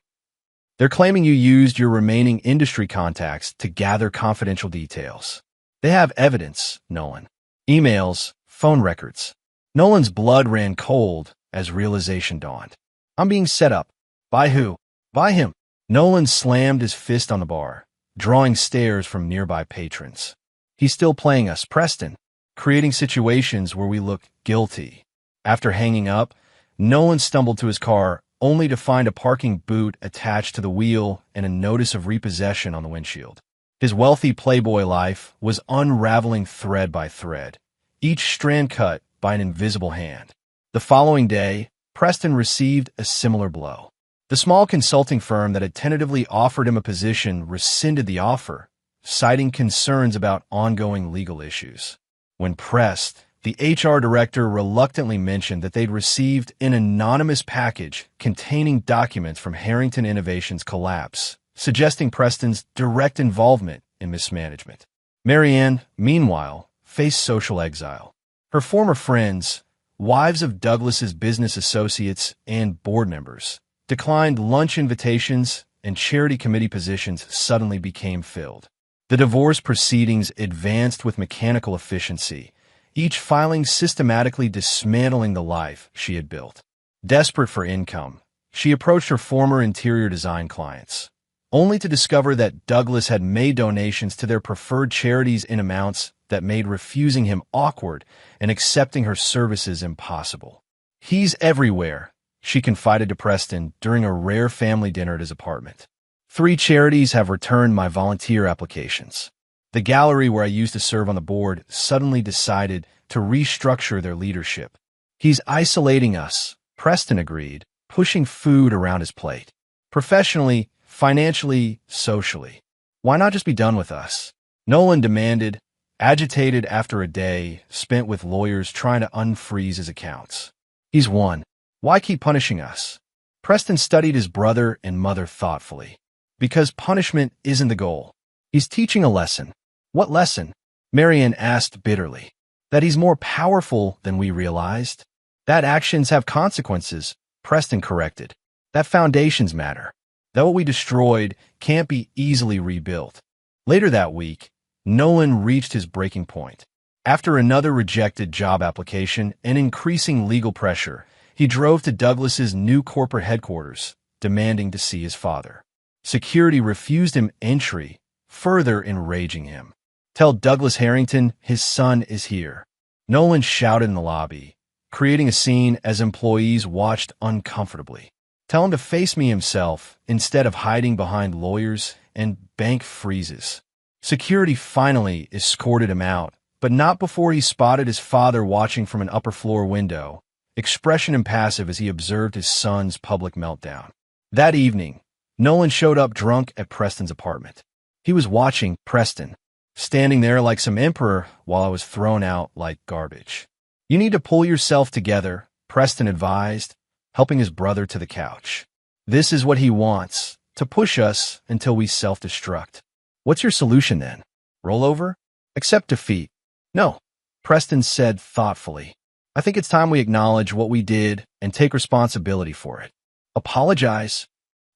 "They're claiming you used your remaining industry contacts to gather confidential details." "They have evidence, Nolan. Emails, phone records." Nolan's blood ran cold as realization dawned. "I'm being set up." "By who?" "By him." Nolan slammed his fist on the bar, drawing stares from nearby patrons. "He's still playing us, Preston, creating situations where we look guilty." After hanging up, Nolan stumbled to his car, only to find a parking boot attached to the wheel and a notice of repossession on the windshield. His wealthy playboy life was unraveling thread by thread, each strand cut by an invisible hand. The following day, Preston received a similar blow. The small consulting firm that had tentatively offered him a position rescinded the offer, citing concerns about ongoing legal issues. When pressed, the HR director reluctantly mentioned that they'd received an anonymous package containing documents from Harrington Innovations' collapse, suggesting Preston's direct involvement in mismanagement. Marianne, meanwhile, faced social exile. Her former friends, wives of Douglas's business associates and board members, declined lunch invitations, and charity committee positions suddenly became filled. The divorce proceedings advanced with mechanical efficiency, each filing systematically dismantling the life she had built. Desperate for income, she approached her former interior design clients, only to discover that Douglas had made donations to their preferred charities in amounts that made refusing him awkward and accepting her services impossible. "He's everywhere," she confided to Preston during a rare family dinner at his apartment. "3 charities have returned my volunteer applications. The gallery where I used to serve on the board suddenly decided to restructure their leadership." "He's isolating us," Preston agreed, pushing food around his plate. "Professionally, financially, socially. Why not just be done with us?" Nolan demanded, agitated after a day spent with lawyers trying to unfreeze his accounts. "He's won. Why keep punishing us?" Preston studied his brother and mother thoughtfully. "Because punishment isn't the goal. He's teaching a lesson." "What lesson?" Marianne asked bitterly. "That he's more powerful than we realized." "That actions have consequences," Preston corrected. "That foundations matter. That what we destroyed can't be easily rebuilt." Later that week, Nolan reached his breaking point. After another rejected job application and increasing legal pressure, he drove to Douglas's new corporate headquarters, demanding to see his father. Security refused him entry, further enraging him. "Tell Douglas Harrington his son is here." Nolan shouted in the lobby, creating a scene as employees watched uncomfortably. "Tell him to face me himself instead of hiding behind lawyers and bank freezes." Security finally escorted him out, but not before he spotted his father watching from an upper floor window, expression impassive as he observed his son's public meltdown. That evening, Nolan showed up drunk at Preston's apartment. He was watching Preston, standing there like some emperor while I was thrown out like garbage. "You need to pull yourself together," Preston advised, helping his brother to the couch. "This is what he wants, to push us until we self-destruct. What's your solution then? Roll over? Accept defeat?" "No," Preston said thoughtfully. "I think it's time we acknowledge what we did and take responsibility for it." "Apologize?"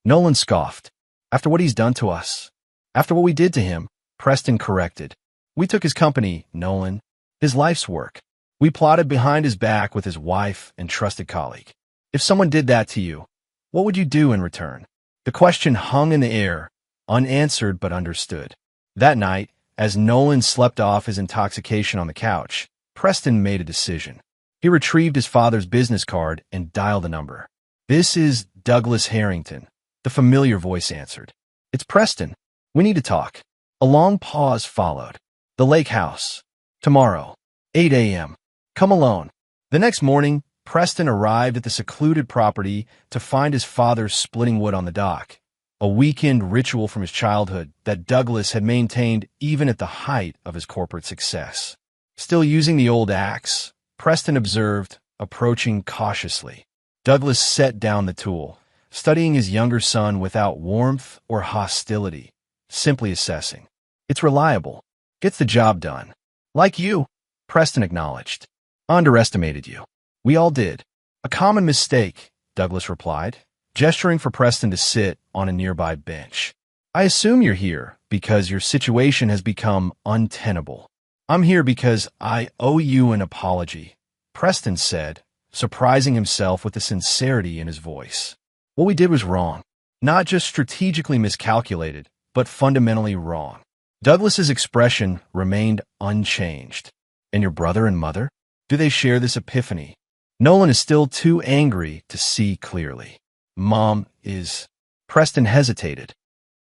Nolan scoffed. "After what he's done to us. After what we did to him," Preston corrected. "We took his company, Nolan. His life's work. We plotted behind his back with his wife and trusted colleague. If someone did that to you, what would you do in return?" The question hung in the air, unanswered but understood. That night, as Nolan slept off his intoxication on the couch, Preston made a decision. He retrieved his father's business card and dialed a number. "This is Douglas Harrington," the familiar voice answered. "It's Preston. We need to talk." A long pause followed. "The lake house. Tomorrow, 8 a.m. Come alone." The next morning, Preston arrived at the secluded property to find his father splitting wood on the dock, a weekend ritual from his childhood that Douglas had maintained even at the height of his corporate success. Still using the old axe, Preston observed, approaching cautiously. Douglas set down the tool, studying his younger son without warmth or hostility, simply assessing. "It's reliable. Gets the job done. Like you," Preston acknowledged. "Underestimated you." "We all did." "A common mistake," Douglas replied, gesturing for Preston to sit on a nearby bench. "I assume you're here because your situation has become untenable." "I'm here because I owe you an apology," Preston said, surprising himself with the sincerity in his voice. "What we did was wrong. Not just strategically miscalculated, but fundamentally wrong." Douglas's expression remained unchanged. "And your brother and mother? Do they share this epiphany?" Nolan is still too angry to see clearly. "Mom is..." Preston hesitated.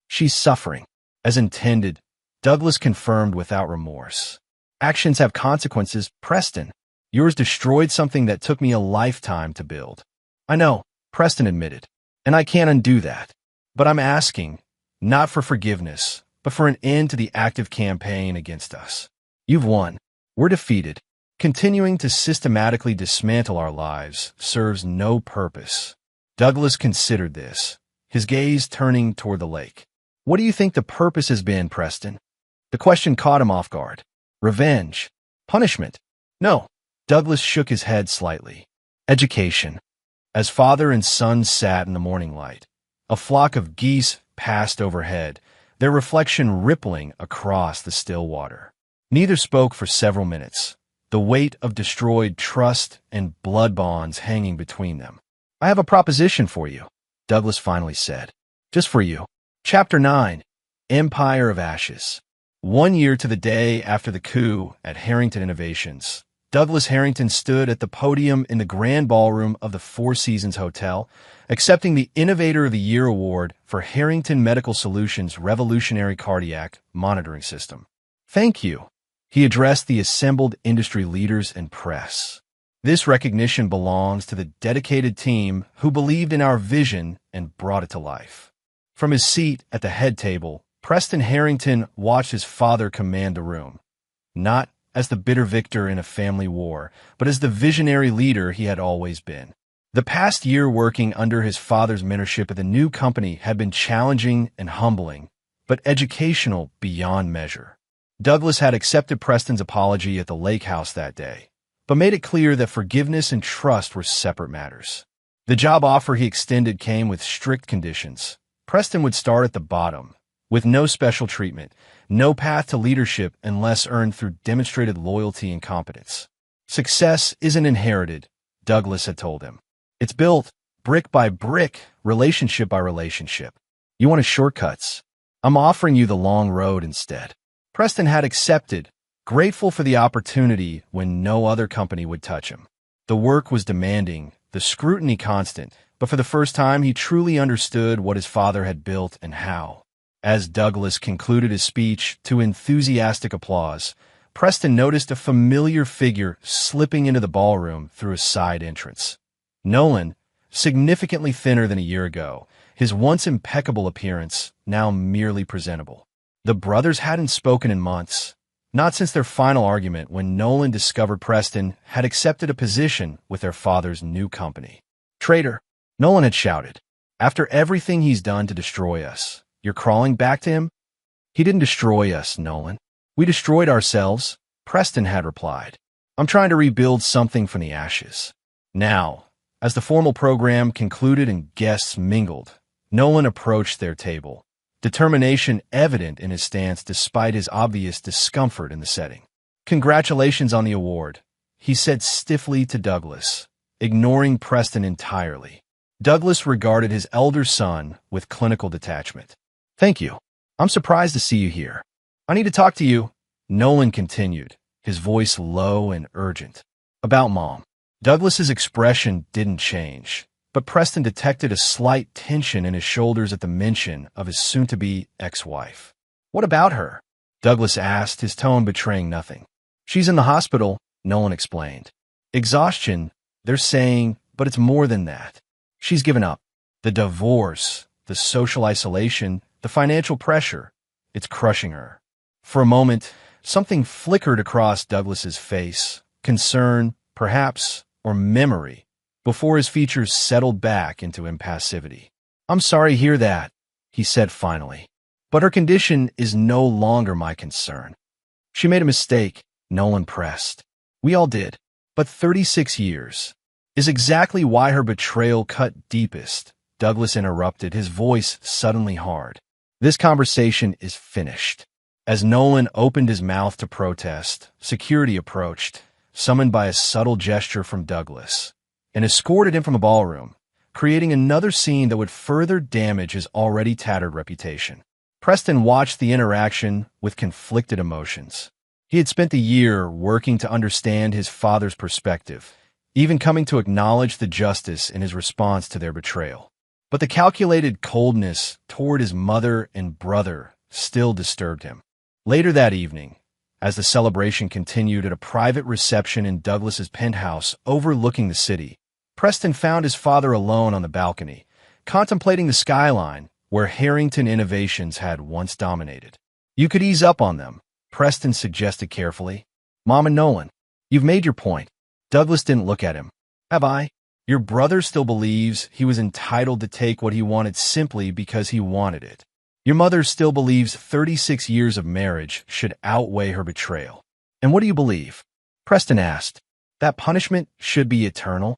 "She's suffering." "As intended," Douglas confirmed without remorse. "Actions have consequences, Preston. Yours destroyed something that took me a lifetime to build." "I know," Preston admitted, "and I can't undo that. But I'm asking, not for forgiveness, but for an end to the active campaign against us. You've won. We're defeated. Continuing to systematically dismantle our lives serves no purpose." Douglas considered this, his gaze turning toward the lake. "What do you think the purpose has been, Preston?" The question caught him off guard. "Revenge? Punishment?" "No." Douglas shook his head slightly. "Education." As father and son sat in the morning light, a flock of geese passed overhead, their reflection rippling across the still water. Neither spoke for several minutes, the weight of destroyed trust and blood bonds hanging between them. "I have a proposition for you," Douglas finally said. "Just for you." Chapter 9. Empire of Ashes. 1 year to the day after the coup at Harrington Innovations, Douglas Harrington stood at the podium in the grand ballroom of the Four Seasons Hotel, accepting the Innovator of the Year award for Harrington Medical Solutions' revolutionary cardiac monitoring system. "Thank you," he addressed the assembled industry leaders and press. "This recognition belongs to the dedicated team who believed in our vision and brought it to life." From his seat at the head table, Preston Harrington watched his father command the room, not as the bitter victor in a family war, but as the visionary leader he had always been. The past year working under his father's mentorship at the new company had been challenging and humbling, but educational beyond measure. Douglas had accepted Preston's apology at the lake house that day, but made it clear that forgiveness and trust were separate matters. The job offer he extended came with strict conditions. Preston would start at the bottom, with no special treatment, no path to leadership unless earned through demonstrated loyalty and competence. "Success isn't inherited," Douglas had told him. "It's built, brick by brick, relationship by relationship. You want shortcuts? I'm offering you the long road instead." Preston had accepted, grateful for the opportunity when no other company would touch him. The work was demanding, the scrutiny constant, but for the first time he truly understood what his father had built and how. As Douglas concluded his speech to enthusiastic applause, Preston noticed a familiar figure slipping into the ballroom through a side entrance. Nolan, significantly thinner than a year ago, his once impeccable appearance now merely presentable. The brothers hadn't spoken in months, not since their final argument when Nolan discovered Preston had accepted a position with their father's new company. "Traitor," Nolan had shouted. "After everything he's done to destroy us, you're crawling back to him?" "He didn't destroy us, Nolan. We destroyed ourselves," Preston had replied. "I'm trying to rebuild something from the ashes." Now, as the formal program concluded and guests mingled, Nolan approached their table, determination evident in his stance despite his obvious discomfort in the setting. "Congratulations on the award," he said stiffly to Douglas, ignoring Preston entirely. Douglas regarded his elder son with clinical detachment. "Thank you. I'm surprised to see you here. I need to talk to you," Nolan continued, his voice low and urgent. "About Mom." Douglas's expression didn't change, but Preston detected a slight tension in his shoulders at the mention of his soon-to-be ex-wife. "What about her?" Douglas asked, his tone betraying nothing. "She's in the hospital," Nolan explained. "Exhaustion, they're saying, but it's more than that. She's given up. The divorce, the social isolation, the financial pressure, it's crushing her." For a moment, something flickered across Douglas's face, concern, perhaps, or memory, before his features settled back into impassivity. "I'm sorry to hear that," he said finally. "But her condition is no longer my concern." "She made a mistake," Nolan pressed. "We all did. But 36 years is exactly why her betrayal cut deepest," Douglas interrupted, his voice suddenly hard. "This conversation is finished." As Nolan opened his mouth to protest, security approached, summoned by a subtle gesture from Douglas, and escorted him from the ballroom, creating another scene that would further damage his already tattered reputation. Preston watched the interaction with conflicted emotions. He had spent the year working to understand his father's perspective, even coming to acknowledge the justice in his response to their betrayal. But the calculated coldness toward his mother and brother still disturbed him. Later that evening, as the celebration continued at a private reception in Douglas's penthouse overlooking the city, Preston found his father alone on the balcony, contemplating the skyline where Harrington Innovations had once dominated. "You could ease up on them," Preston suggested carefully. "Mom and Nolan, you've made your point." Douglas didn't look at him. "Have I? Your brother still believes he was entitled to take what he wanted simply because he wanted it. Your mother still believes 36 years of marriage should outweigh her betrayal." "And what do you believe?" Preston asked. "That punishment should be eternal?"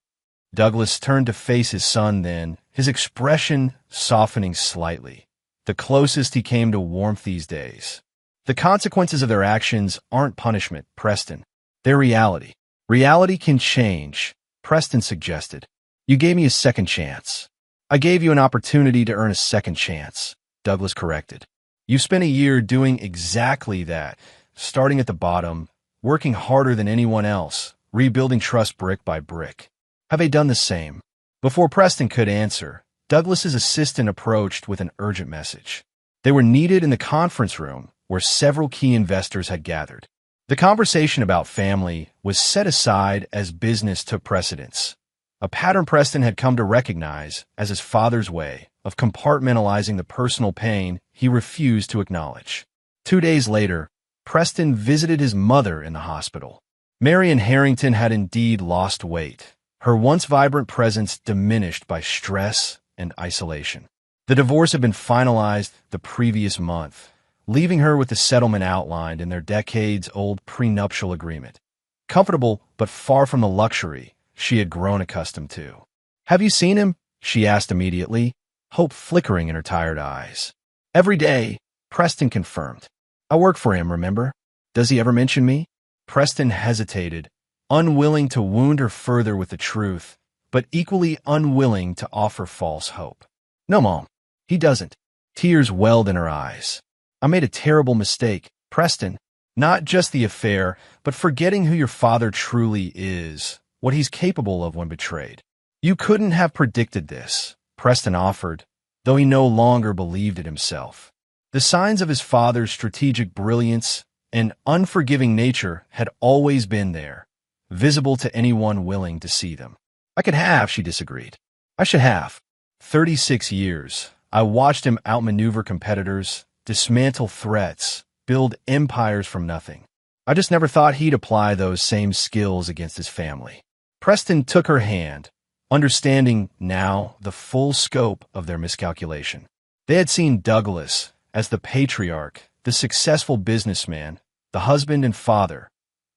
Douglas turned to face his son then, his expression softening slightly, the closest he came to warmth these days. "The consequences of their actions aren't punishment, Preston. They're reality. Reality can change," Preston suggested. "You gave me a second chance." "I gave you an opportunity to earn a second chance," Douglas corrected. "You've spent a year doing exactly that, starting at the bottom, working harder than anyone else, rebuilding trust brick by brick. Have they done the same?" Before Preston could answer, Douglas's assistant approached with an urgent message. They were needed in the conference room where several key investors had gathered. The conversation about family was set aside as business took precedence, a pattern Preston had come to recognize as his father's way of compartmentalizing the personal pain he refused to acknowledge. 2 days later, Preston visited his mother in the hospital. Marion Harrington had indeed lost weight, her once vibrant presence diminished by stress and isolation. The divorce had been finalized the previous month, leaving her with the settlement outlined in their decades-old prenuptial agreement. Comfortable, but far from the luxury she had grown accustomed to. "Have you seen him?" she asked immediately, hope flickering in her tired eyes. "Every day," Preston confirmed. "I work for him, remember? Does he ever mention me?" Preston hesitated, unwilling to wound her further with the truth, but equally unwilling to offer false hope. "No, Mom, he doesn't." Tears welled in her eyes. "I made a terrible mistake, Preston. Not just the affair, but forgetting who your father truly is, what he's capable of when betrayed. You couldn't have predicted this," Preston offered, though he no longer believed it himself. The signs of his father's strategic brilliance and unforgiving nature had always been there, visible to anyone willing to see them. I could have, she disagreed. I should have. 36 years. I watched him outmaneuver competitors, dismantle threats, build empires from nothing. I just never thought he'd apply those same skills against his family. Preston took her hand, understanding now the full scope of their miscalculation. They had seen Douglas as the patriarch, the successful businessman, the husband and father,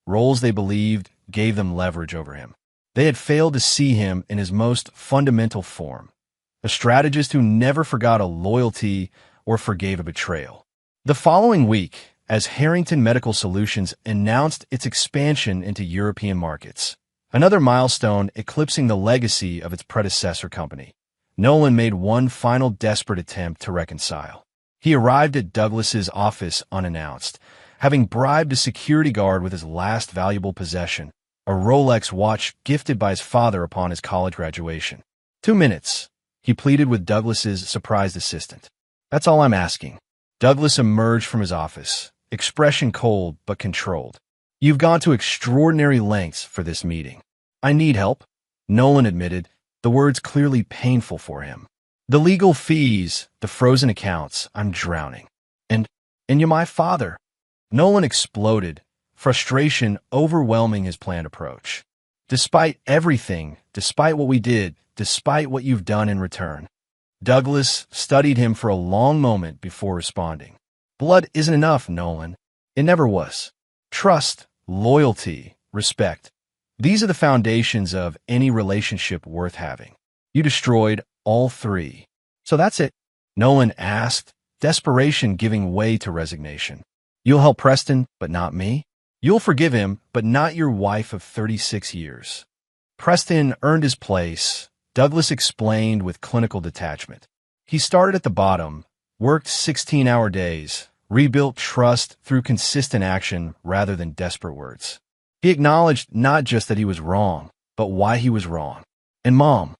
roles they believed gave them leverage over him. They had failed to see him in his most fundamental form, a strategist who never forgot a loyalty or forgave a betrayal. The following week, as Harrington Medical Solutions announced its expansion into European markets, another milestone eclipsing the legacy of its predecessor company, Nolan made one final desperate attempt to reconcile. He arrived at Douglas's office unannounced, having bribed a security guard with his last valuable possession, a Rolex watch gifted by his father upon his college graduation. 2 minutes, he pleaded with Douglas's surprised assistant. That's all I'm asking. Douglas emerged from his office, expression cold but controlled. You've gone to extraordinary lengths for this meeting. I need help, Nolan admitted, the words clearly painful for him. The legal fees, the frozen accounts, I'm drowning. And you're my father. Nolan exploded, frustration overwhelming his planned approach. Despite everything, despite what we did, despite what you've done in return. Douglas studied him for a long moment before responding. Blood isn't enough, Nolan. It never was. Trust, loyalty, respect. These are the foundations of any relationship worth having. You destroyed all three. So that's it? Nolan asked, desperation giving way to resignation. You'll help Preston, but not me? You'll forgive him, but not your wife of 36 years. Preston earned his place, Douglas explained with clinical detachment. He started at the bottom, worked 16-hour days, rebuilt trust through consistent action rather than desperate words. He acknowledged not just that he was wrong, but why he was wrong. And Mom,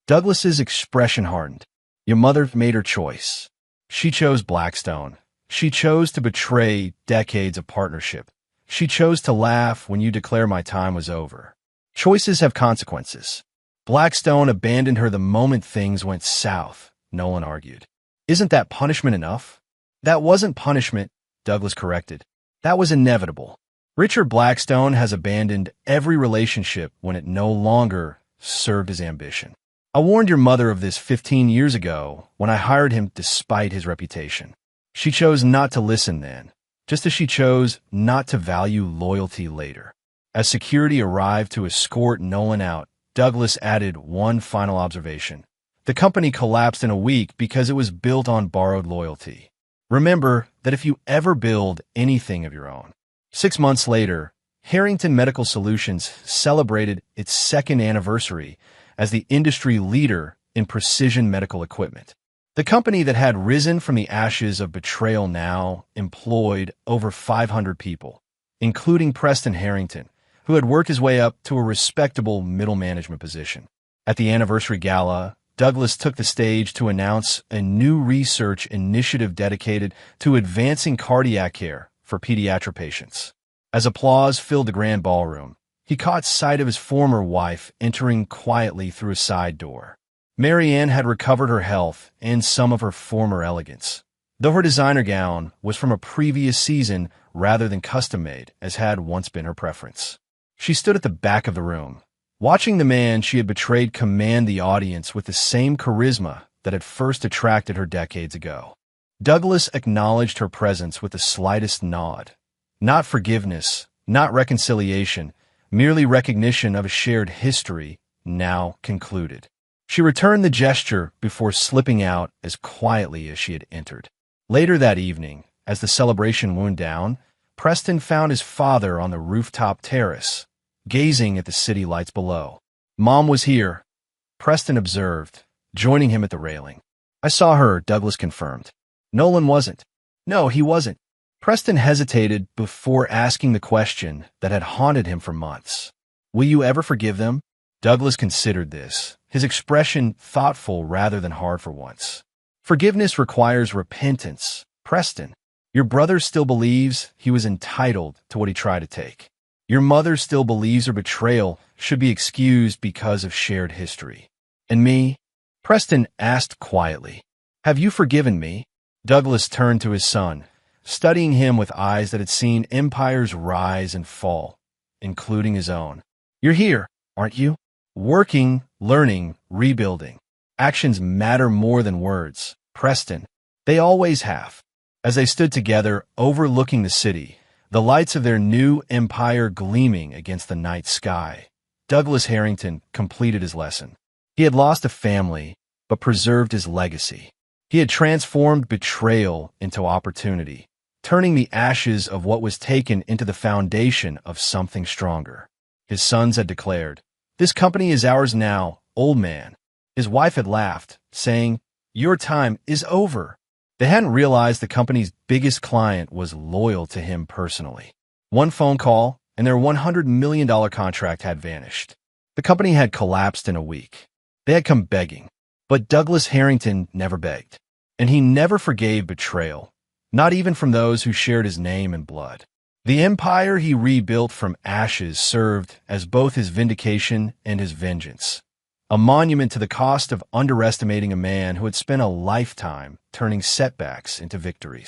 Douglas's expression hardened. Your mother made her choice. She chose Blackstone. She chose to betray decades of partnership. She chose to laugh when you declare my time was over. Choices have consequences. Blackstone abandoned her the moment things went south, Nolan argued. Isn't that punishment enough? That wasn't punishment, Douglas corrected. That was inevitable. Richard Blackstone has abandoned every relationship when it no longer served his ambition. I warned your mother of this 15 years ago when I hired him despite his reputation. She chose not to listen then, just as she chose not to value loyalty later. As security arrived to escort Nolan out, Douglas added one final observation. The company collapsed in a week because it was built on borrowed loyalty. Remember that if you ever build anything of your own. 6 months later, Harrington Medical Solutions celebrated its second anniversary as the industry leader in precision medical equipment. The company that had risen from the ashes of betrayal now employed over 500 people, including Preston Harrington, who had worked his way up to a respectable middle management position. At the anniversary gala, Douglas took the stage to announce a new research initiative dedicated to advancing cardiac care for pediatric patients. As applause filled the grand ballroom, he caught sight of his former wife entering quietly through a side door. Mary Ann had recovered her health and some of her former elegance, though her designer gown was from a previous season rather than custom-made, as had once been her preference. She stood at the back of the room, watching the man she had betrayed command the audience with the same charisma that had first attracted her decades ago. Douglas acknowledged her presence with the slightest nod. Not forgiveness, not reconciliation, merely recognition of a shared history, now concluded. She returned the gesture before slipping out as quietly as she had entered. Later that evening, as the celebration wound down, Preston found his father on the rooftop terrace, gazing at the city lights below. Mom was here, Preston observed, joining him at the railing. I saw her, Douglas confirmed. Nolan wasn't. No, he wasn't. Preston hesitated before asking the question that had haunted him for months. Will you ever forgive them? Douglas considered this, his expression thoughtful rather than hard for once. Forgiveness requires repentance, Preston, your brother still believes he was entitled to what he tried to take. Your mother still believes her betrayal should be excused because of shared history. And me? Preston asked quietly. Have you forgiven me? Douglas turned to his son, studying him with eyes that had seen empires rise and fall, including his own. You're here, aren't you? Working, learning, rebuilding. Actions matter more than words, Preston. They always have. As they stood together, overlooking the city, the lights of their new empire gleaming against the night sky, Douglas Harrington completed his lesson. He had lost a family, but preserved his legacy. He had transformed betrayal into opportunity, turning the ashes of what was taken into the foundation of something stronger. His sons had declared, "This company is ours now, old man." His wife had laughed, saying, "Your time is over." They hadn't realized the company's biggest client was loyal to him personally. One phone call, and their $100 million contract had vanished. The company had collapsed in a week. They had come begging. But Douglas Harrington never begged. And he never forgave betrayal, not even from those who shared his name and blood. The empire he rebuilt from ashes served as both his vindication and his vengeance, a monument to the cost of underestimating a man who had spent a lifetime turning setbacks into victories.